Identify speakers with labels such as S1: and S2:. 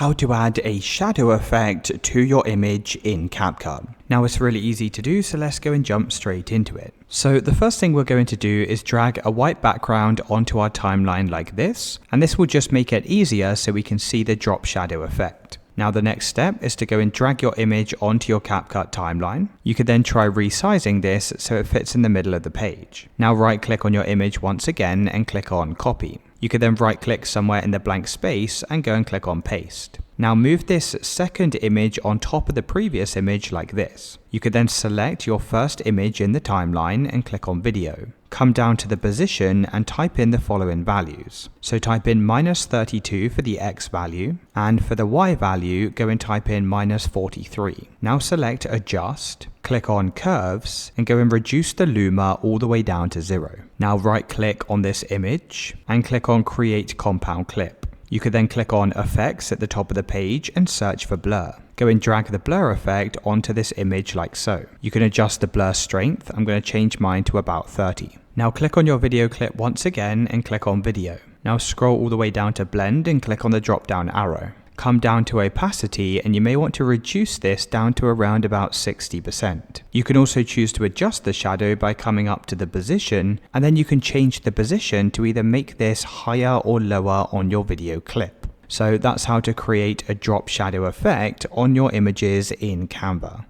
S1: how to add a shadow effect to your image in CapCut. Now it's really easy to do, so let's go and jump straight into it. So the first thing we're going to do is drag a white background onto our timeline like this, and this will just make it easier so we can see the drop shadow effect. Now the next step is to go and drag your image onto your CapCut timeline. You could then try resizing this so it fits in the middle of the page. Now right click on your image once again and click on copy. You could then right click somewhere in the blank space and go and click on paste. Now move this second image on top of the previous image like this. You could then select your first image in the timeline and click on video. Come down to the position and type in the following values. So type in -32 for the X value, and for the Y value, go and type in -43. Now select adjust, click on curves, and go and reduce the luma all the way down to 0. Now right click on this image and click on create compound clip. You could then click on effects at the top of the page and search for blur. Go and drag the blur effect onto this image like so. You can adjust the blur strength. I'm going to change mine to about 30. Now click on your video clip once again and click on video. Now scroll all the way down to blend and click on the drop down arrow. Come down to opacity, and you may want to reduce this down to around about 60%. You can also choose to adjust the shadow by coming up to the position, and then you can change the position to either make this higher or lower on your video clip. So that's how to create a drop shadow effect on your images in Canva.